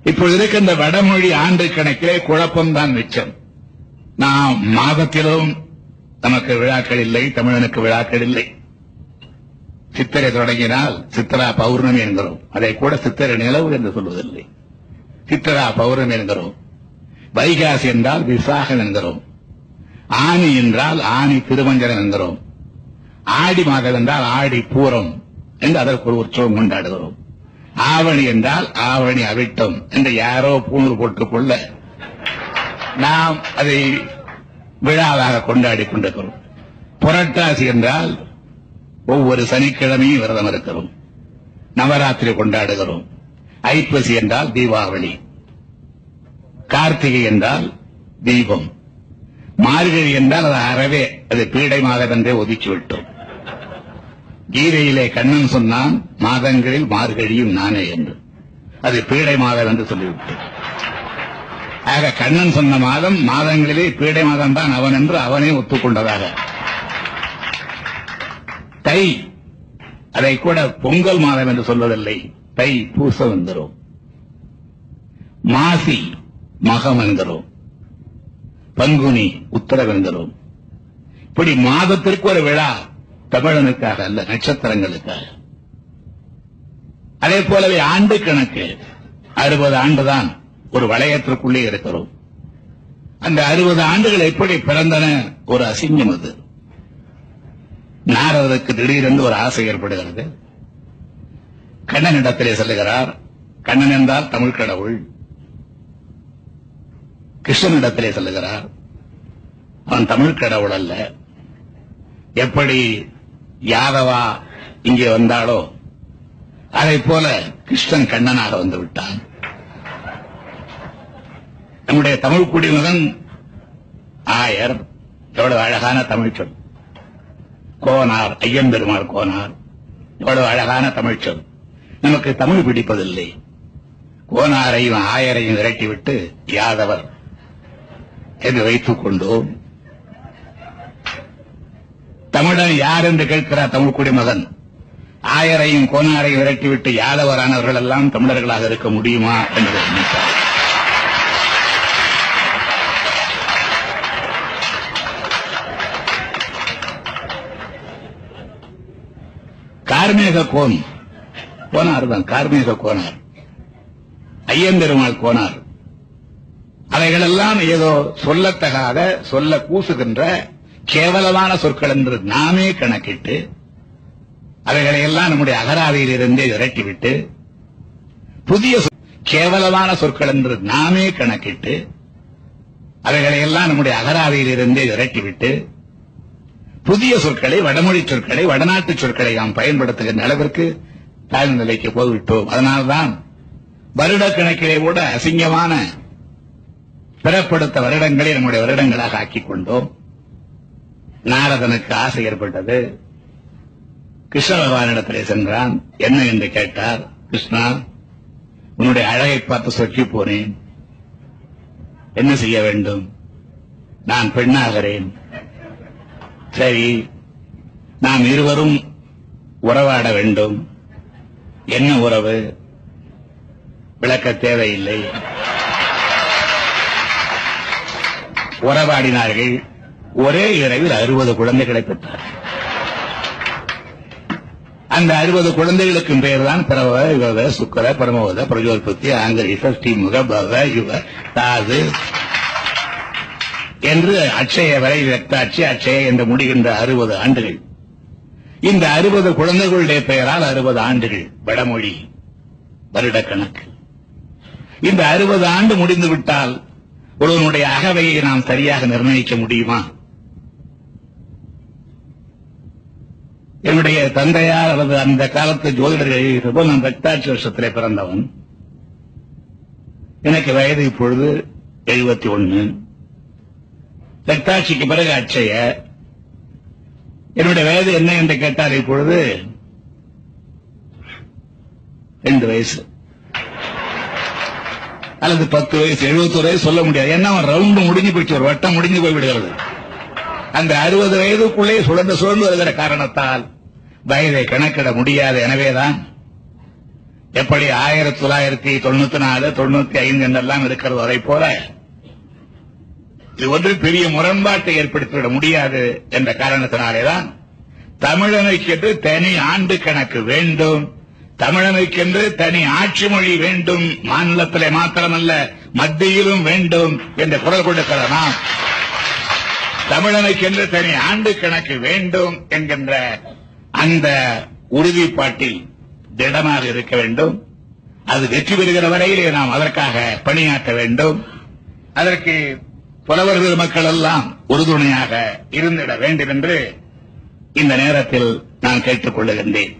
இப்பொழுது இருக்கின்ற வடமொழி ஆண்டு கணக்கிலே குழப்பம்தான் மிச்சம். நாம் மாதத்திலும் நமக்கு விழாக்கள் இல்லை, தமிழனுக்கு விழாக்கள் இல்லை. சித்திரை தொடங்கினால் சித்திரா பௌர்ணமி என்கிறோம். அதை கூட சித்திரை நிலவு என்று சொல்வதில்லை, சித்திரா பௌர்ணமி என்கிறோம். வைகாசி என்றால் விசாகம் என்கிறோம். ஆனி என்றால் ஆனி திருமஞ்சனம் என்கிறோம். ஆடி மாதம் என்றால் ஆடி பூரம் என்று அதற்கு ஒரு உற்சவம் கொண்டாடுகிறோம். ஆவணி என்றால் ஆவணி அவிட்டம் என்று யாரோ பூணூல் போட்டுக் கொள்ள நாம் அதை விழாவாக கொண்டாடி கொண்டிருக்கிறோம். புரட்டாசி என்றால் ஒவ்வொரு சனிக்கிழமையும் விரதம் இருக்கிறோம், நவராத்திரி கொண்டாடுகிறோம். ஐப்பசி என்றால் தீபாவளி, கார்த்திகை என்றால் தீபம், மார்கழி என்றால் அது அறவே அது பீடை மாதம் என்றே ஒதுக்கிவிட்டோம். கீதையிலே கண்ணன் சொன்னான், மாதங்களில் மார்கழியும் நானே என்று. அது பீடை மாதம் என்று சொல்லிவிட்டோம். ஆக கண்ணன் சொன்ன மாதம் மாதங்களிலே பீடை மாதம் தான் அவன் என்று அவனே ஒத்துக்கொண்டதாக. தை, அதை கூட பொங்கல் மாதம் என்று சொல்வதில்லை, தை பூசம் என்கிறோம். மாசி மகம் என்கிறோம், பங்குனி உத்தரவு என்கிறோம். இப்படி மாதத்திற்கு ஒரு விழா தமிழனுக்காக அல்ல, நட்சத்திரங்களுக்காக. அதே போலவே ஆண்டு கணக்கு 60 ஆண்டுதான் ஒரு வளையத்திற்குள்ளே இருக்கிறோம். அந்த 60 ஆண்டுகள் எப்படி பிறந்தன? ஒரு அசிங்கம். அது நாரதருக்கு திடீரென்று ஒரு ஆசை ஏற்படுகிறது. கண்ணனிடத்திலே செல்லுகிறார். கண்ணன் என்றால் தமிழ் கடவுள். கிருஷ்ணனிடத்திலே செல்லுகிறார். அவன் தமிழ் கடவுள் அல்ல. எப்படி யாதவா இங்கே வந்தாலோ அதை போல கிருஷ்ணன் கண்ணனாக வந்து விட்டான். நம்முடைய தமிழ் குடிமகன் ஆயர், எவ்வளவு அழகான தமிழ் சொல். கோனார், ஐயம்பெருமாள் கோனார், எவ்வளவு அழகான தமிழ் சொல். நமக்கு தமிழ் பிடிப்பதில்லை. கோனாரையும் ஆயரையும் விரட்டிவிட்டு யாதவர் என்று வைத்துக் கொண்டோம். தமிழன் யார் என்று கேட்கிறார் தமிழ் குடிமகன். ஆயரையும் கோனாரையும் விரட்டிவிட்டு யாதவரானவர்கள் எல்லாம் தமிழர்களாக இருக்க முடியுமா என்று நினைத்தார். கார்மேக கோனார் தான், கார்மேக கோனார், ஐயம்பெருமாள் கோனார், அவைகளெல்லாம் ஏதோ சொல்லத்தகாத, சொல்ல கூசுகின்ற கேவலமான சொற்கள் என்று நாமே கணக்கிட்டு அவைகளை எல்லாம் நம்முடைய அகராதியில் இருந்தே விரட்டிவிட்டு புதிய கேவலமான சொற்கள் என்று நாமே கணக்கிட்டு அவைகளை எல்லாம் நம்முடைய அகராதியில் இருந்தே விரட்டிவிட்டு புதிய சொற்களை, வடமொழி சொற்களை, வடநாட்டு சொற்களை நாம் பயன்படுத்துகின்ற அளவிற்கு தாழ்ந்த நிலைக்கு போய்விட்டோம். அதனால்தான் வருட கணக்கிலே கூட அசிங்கமான பிறப்படுத்த வருடங்களை நம்முடைய வருடங்களாக ஆக்கிக் கொண்டோம். நாரதனுக்கு ஆசை ஏற்பட்டது. கிருஷ்ண பகவானிடத்திலே சென்றான். என்ன என்று கேட்டார். கிருஷ்ணா, உன்னுடைய அழகை பார்த்து சொக்கி போனேன், என்ன செய்ய வேண்டும்? நான் பெண்ணாகிறேன். சரி, நாம் இருவரும் உறவாட வேண்டும். என்ன உறவு? விளக்க தேவையில்லை. உறவாடினார்கள். ஒரே இரவில் 60 குழந்தைகளை பெற்றார். அந்த 60 குழந்தைகளுக்கும் பெயர் தான் பிரவ, யுவ, சுக்கர, பரமோத, பிரஜோத்பத்தி, ஆங்கரீச, ஸ்ரீமுக, பவ, யுவ, தாது என்று அட்சய வரை ரக்தாட்சி, அட்சய என்று முடிகின்ற 60 ஆண்டுகள். இந்த 60 குழந்தைகளுடைய பெயரால் 60 ஆண்டுகள் வடமொழி வருட கணக்கு. இந்த 60 ஆண்டு முடிந்துவிட்டால் ஒருவனுடைய அகவையை நாம் சரியாக நிர்ணயிக்க முடியுமா? என்னுடைய தந்தையார் அல்லது அந்த காலத்து ஜோதிடர்கள், நான் ரக்தாட்சி வருஷத்திலே பிறந்தவன். எனக்கு வயது இப்பொழுது 71. ரக்தாட்சிக்கு பிறகு அட்சய. என்னுடைய வயது என்ன என்று கேட்டார். இப்பொழுது 2 வயசு அல்லது 10 வயசு, 71 வயசு சொல்ல முடியாது. ஏன்னா ரவுண்டு முடிஞ்சு போயிடுச்சு, ஒரு வட்டம் முடிஞ்சு போய் விடுகிறது. அந்த 60 வயதுக்குள்ளே சுழன்று வருகிற காரணத்தால் வயதை கணக்கிட முடியாது. எனவேதான் எப்படி 1994, 95 என்றெல்லாம் இருக்கிறது அதை போல இது ஒன்று பெரிய முரண்பாட்டை ஏற்படுத்திவிட முடியாது என்ற காரணத்தினாலேதான் தமிழனுக்கென்று தனி ஆண்டு கணக்கு வேண்டும், தமிழனுக்கென்று தனி ஆட்சி மொழி வேண்டும், மாநிலத்திலே மாத்திரமல்ல மத்தியிலும் வேண்டும் என்று குரல் கொடுக்கிற நாம் தமிழனுக்கென்று தனி ஆண்டு கணக்கு வேண்டும் என்கின்ற அந்த உறுதிப்பாட்டில் திடமாக இருக்க வேண்டும். அது வெற்றி பெறுகிற வரையிலே நாம் அதற்காக பணியாற்ற வேண்டும். அதற்கு புலவர்கள் மக்கள் எல்லாம் உறுதுணையாக இருந்திட வேண்டும் என்று இந்த நேரத்தில் நான் கேட்டுக் கொள்ளுகின்றேன்.